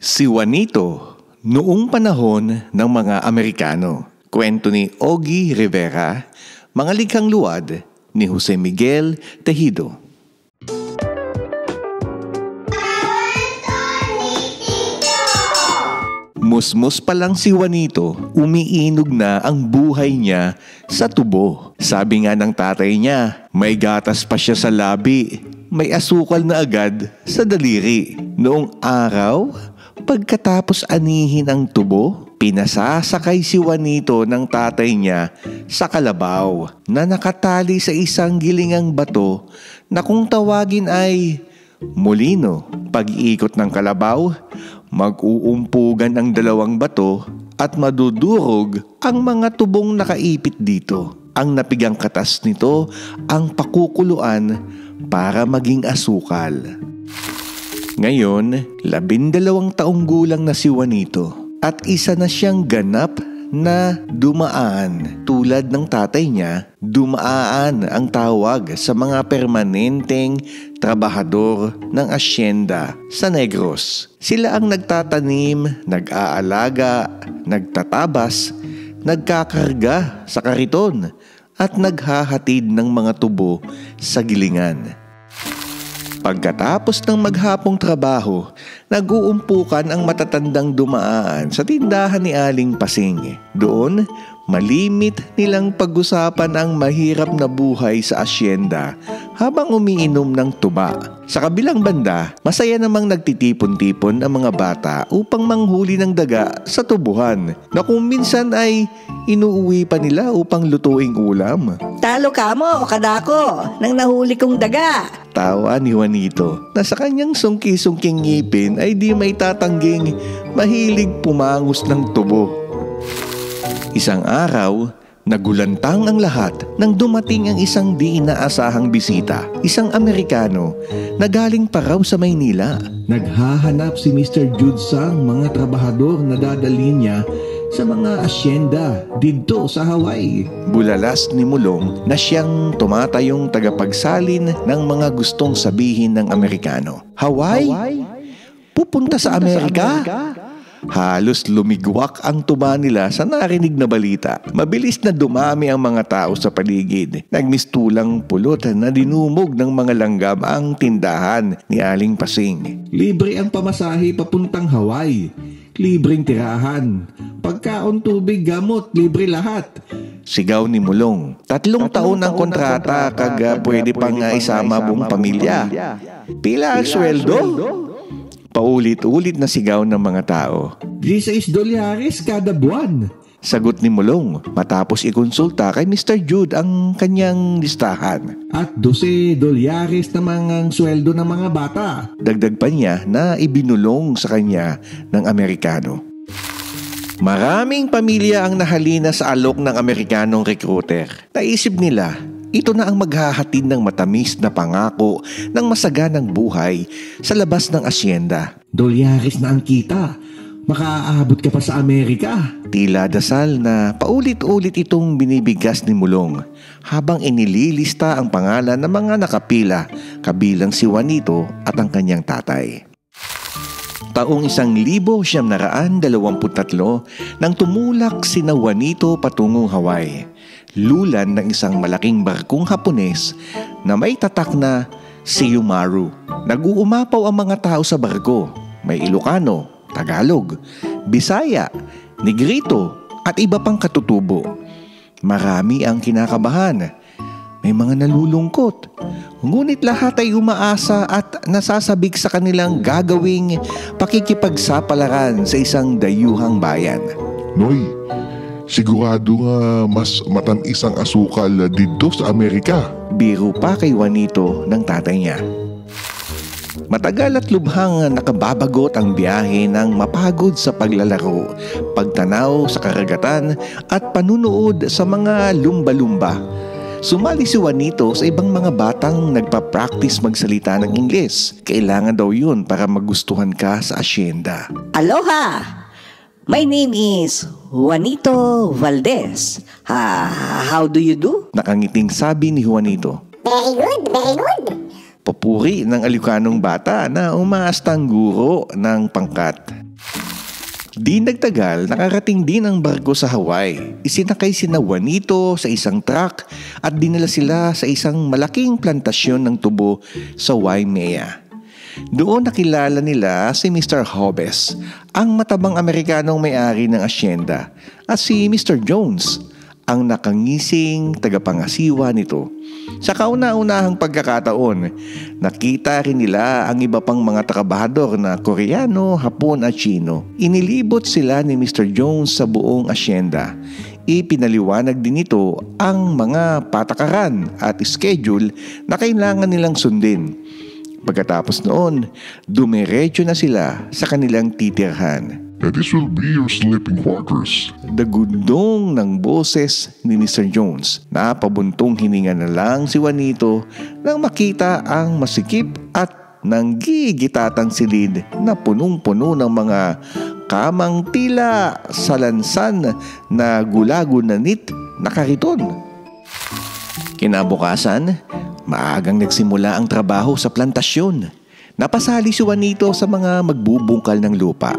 Si Juanito, noong panahon ng mga Amerikano. Kwento ni Ogie Rivera, mga likhang luwad ni Jose Miguel Tejido. Musmus pa lang si Juanito, umiinog na ang buhay niya sa tubo. Sabi nga ng tatay niya, may gatas pa siya sa labi, may asukal na agad sa daliri. Noong araw, pagkatapos anihin ang tubo, pinasasakay si Juanito ng tatay niya sa kalabaw na nakatali sa isang gilingang bato na kung tawagin ay molino. Pag-iikot ng kalabaw, mag-uumpugan ang dalawang bato at madudurog ang mga tubong nakaipit dito. Ang napigang katas nito ang pakukuluan para maging asukal. Ngayon, 12 taong gulang na si Juanito at isa na siyang ganap na dumaan. Tulad ng tatay niya, dumaan ang tawag sa mga permanenteng trabahador ng asyenda sa Negros. Sila ang nagtatanim, nag-aalaga, nagtatabas, nagkakarga sa kariton at naghahatid ng mga tubo sa gilingan. Pagkatapos ng maghapong trabaho, nag-uumpukan ang matatandang dumaan sa tindahan ni Aling Pasing. Doon, malimit nilang pag-usapan ang mahirap na buhay sa asyenda habang umiinom ng tuba. Sa kabilang banda, masaya namang nagtitipon-tipon ang mga bata upang manghuli ng daga sa tubuhan na kung minsan ay inuuwi pa nila upang lutuing ulam. Talo ka mo o kadako nang nahuli kong daga. Tawa ni Juanito na sa kanyang sungki-sungking ngipin ay di may tatangging mahilig pumangos ng tubo. Isang araw, nagulantang ang lahat nang dumating ang isang di inaasahang bisita. Isang Amerikano na galing pa raw sa Maynila. Naghahanap si Mr. Jude sa mga trabahador na dadalhin niya sa mga asyenda dito sa Hawaii. Bulalas ni Mulong na siyang tumatayong tagapagsalin ng mga gustong sabihin ng Amerikano. Hawaii? Pupunta sa Amerika? Halos lumigwak ang tuba nila sa narinig na balita. Mabilis na dumami ang mga tao sa paligid. Nagmistulang pulot na dinumog ng mga langgam ang tindahan ni Aling Pasing. Libre ang pamasahe papuntang Hawaii. Libreng tirahan. Pagkaon, tubig, gamot, libre lahat. Sigaw ni Mulong. 3 taon ang kontrata kag pwede pang isama buong pamilya. Pila ang sweldo? Paulit-ulit na sigaw ng mga tao. $16 kada buwan. Sagot ni Mulong matapos ikonsulta kay Mr. Jude ang kanyang listahan. At $12 naman ang sweldo ng mga bata. Dagdag pa niya na ibinulong sa kanya ng Amerikano. Maraming pamilya ang nahalina sa alok ng Amerikanong recruiter. Naisip nila, ito na ang maghahatid ng matamis na pangako ng masaganang buhay sa labas ng asyenda. $2 na ang kita. Makaaabot ka pa sa Amerika. Tila dasal na paulit-ulit itong binibigkas ni Mulong habang inililista ang pangalan ng mga nakapila kabilang si Juanito at ang kanyang tatay. Taong 1923 nang tumulak sina Juanito patungong Hawaii. Lulan ng isang malaking barkong Hapones na may tatak na Seiyu-maru. Nag-uumapaw ang mga tao sa barko. May Ilocano, Tagalog, Bisaya, Negrito at iba pang katutubo. Marami ang kinakabahan. May mga nalulungkot. Ngunit lahat ay umaasa at nasasabik sa kanilang gagawing pakikipagsapalaran sa isang dayuhang bayan. Noy, sigurado nga mas matamis ang asukal dito sa Amerika. Biro pa kay Juanito ng tatay niya. Matagal at lubhang nakababagot ang biyahe ng mapagod sa paglalaro, pagtanaw sa karagatan at panunood sa mga lumba-lumba. Sumali si Juanito sa ibang mga batang nagpa-practice magsalita ng Ingles. Kailangan daw yun para magustuhan ka sa asyenda. Aloha! My name is Juanito Valdez. How do you do? Nakangiting sabi ni Juanito. Very good, very good. Papuri ng Ilicanong bata na umaastang guro ng pangkat. Di nagtagal, nakarating din ang barko sa Hawaii. Isinakay sina Juanito sa isang truck at dinala sila sa isang malaking plantasyon ng tubo sa Waimea. Doon nakilala nila si Mr. Hobes, ang matabang Amerikanong may-ari ng asyenda, at si Mr. Jones, ang nakangising tagapangasiwa nito. Sa kauna-unahang pagkakataon, nakita rin nila ang iba pang mga trabahador na Koreano, Hapon at Chino. Inilibot sila ni Mr. Jones sa buong asyenda. Ipinaliwanag din ito ang mga patakaran at schedule na kailangan nilang sundin. Pagkatapos noon, dumiretso na sila sa kanilang titirhan. This will be your sleeping quarters. Dagundong ng boses ni Mr. Jones. Napabuntong hininga na lang si Juanito nang makita ang masikip at nanggigitatang silid na punong-puno ng mga kamang tila salansan na gulagunanit na kariton. Kinabukasan, maagang nagsimula ang trabaho sa plantasyon. Napasali si Juanito sa mga magbubungkal ng lupa.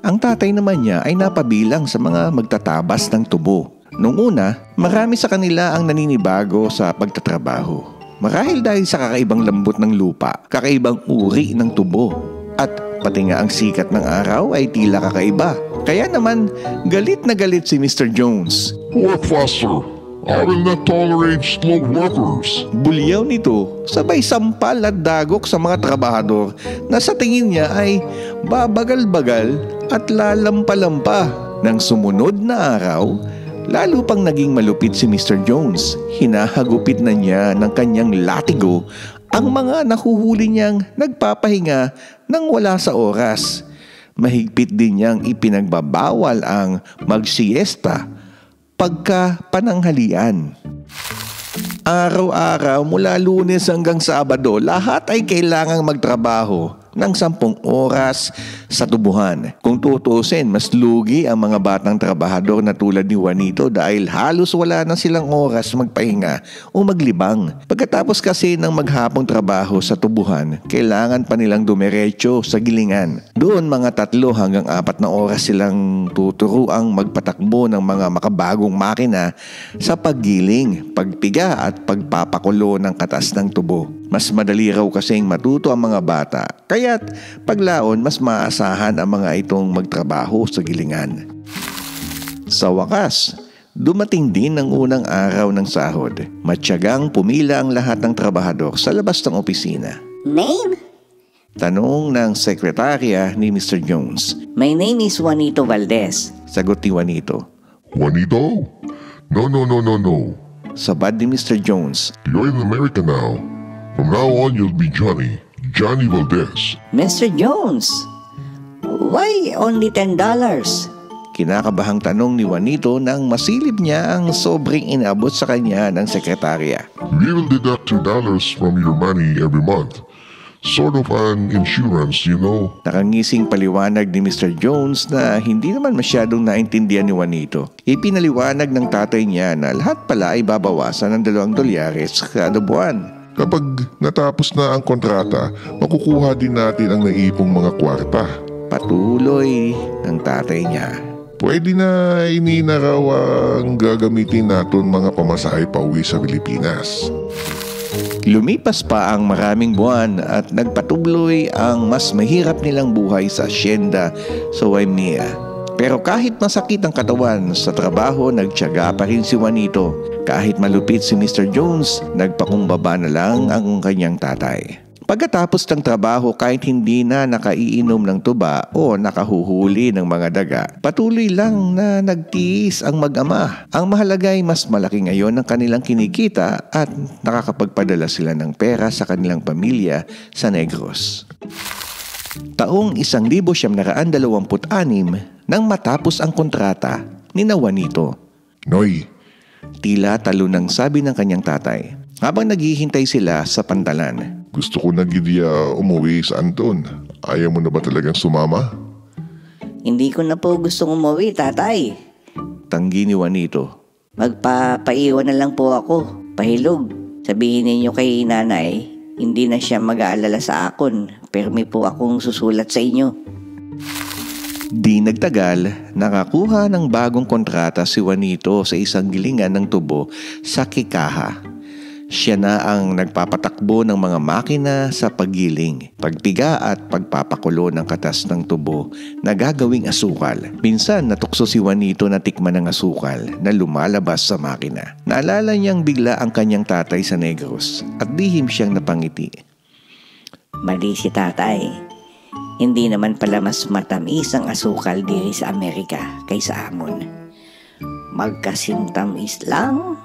Ang tatay naman niya ay napabilang sa mga magtatabas ng tubo. Noong una, marami sa kanila ang naninibago sa pagtatrabaho. Marahil dahil sa kakaibang lambot ng lupa, kakaibang uri ng tubo, at pati nga ang sikat ng araw ay tila kakaiba. Kaya naman, galit na galit si Mr. Jones. Work faster. I will not tolerate slow workers. Bulyaw nito, sabay sampal at dagok sa mga trabahador na sa tingin niya ay babagal-bagal at lalampalampa. Nang sumunod na araw, lalo pang naging malupit si Mr. Jones. Hinahagupit na niya ng kanyang latigo ang mga nahuhuli niyang nagpapahinga nang wala sa oras. Mahigpit din niyang ipinagbabawal ang magsiesta pagka pananghalian. Araw-araw mula Lunes hanggang Sabado, lahat ay kailangang magtrabaho ng 10 oras sa tubuhan. Kung tutusin, mas lugi ang mga batang trabahador na tulad ni Juanito dahil halos wala na silang oras magpahinga o maglibang. Pagkatapos kasi ng maghapong trabaho sa tubuhan, kailangan pa nilang dumiretso sa gilingan. Doon mga 3 hanggang 4 na oras silang tuturuang magpatakbo ng mga makabagong makina sa paggiling, pagpiga at pagpapakulo ng katas ng tubo. Mas madali raw kasing matuto ang mga bata, kaya't paglaon mas maasahan ang mga itong magtrabaho sa gilingan. Sa wakas, dumating din ang unang araw ng sahod. Matyagang pumila ang lahat ng trabahador sa labas ng opisina. Name? Tanong ng sekretarya ni Mr. Jones. My name is Juanito Valdez. Sagot ni Juanito. Juanito? No. Sabad ni Mr. Jones. You're in America now. From now on, you'll be Johnny Valdez. Mr. Jones, why only $10? Kinakabahang tanong ni Juanito nang masilip niya ang sobrang inabot sa kanya ng sekretarya. We will deduct $2 from your money every month. Sort of an insurance, you know. Nakangising paliwanag ni Mr. Jones na hindi naman masyadong naintindihan ni Juanito. Ipinaliwanag ng tatay niya na lahat pala ay babawasan ng $2 kada buwan. Kapag natapos na ang kontrata, makukuha din natin ang naipong mga kwarta. Patuloy ng tatay niya. Pwede na inina raw ang gagamitin natin mga pamasahe pa uwi sa Pilipinas. Lumipas pa ang maraming buwan at nagpatuloy ang mas mahirap nilang buhay sa asyenda sa Waimea. Pero kahit masakit ang katawan sa trabaho, nagtiyaga pa rin si Juanito. Kahit malupit si Mr. Jones, nagpakumbaba na lang ang kanyang tatay. Pagkatapos ng trabaho, kahit hindi na nakaiinom ng tuba o nakahuhuli ng mga daga, patuloy lang na nagtiis ang mag-ama. Ang mahalaga ay mas malaki ngayon ang kanilang kinikita at nakakapagpadala sila ng pera sa kanilang pamilya sa Negros. Taong 1926 nang matapos ang kontrata ni Juanito. Noy, Tila talunang sabi ng kanyang tatay habang naghihintay sila sa pantalan. gusto ko na gidiya umuwi sa Anton. Ayaw mo na ba talagang sumama? Hindi ko na po gustong umuwi, tatay. Tanggi ni Juanito. Magpapaiwan na lang po ako. Pahilog. Sabihin ninyo kay nanay, hindi na siya mag-aalala sa akon. Pero may po akong susulat sa inyo. Di nagtagal, nakakuha ng bagong kontrata si Juanito sa isang gilingan ng tubo sa Kikaha. Siya na ang nagpapatakbo ng mga makina sa paggiling, pagpiga at pagpapakulo ng katas ng tubo na gagawing asukal. Minsan natukso si Juanito na tikman ng asukal na lumalabas sa makina. Naalala niyang bigla ang kanyang tatay sa Negros at lihim siyang napangiti. Mali si tatay. Hindi naman pala mas matamis ang asukal diri sa Amerika kaysa amon. Magkasintamis lang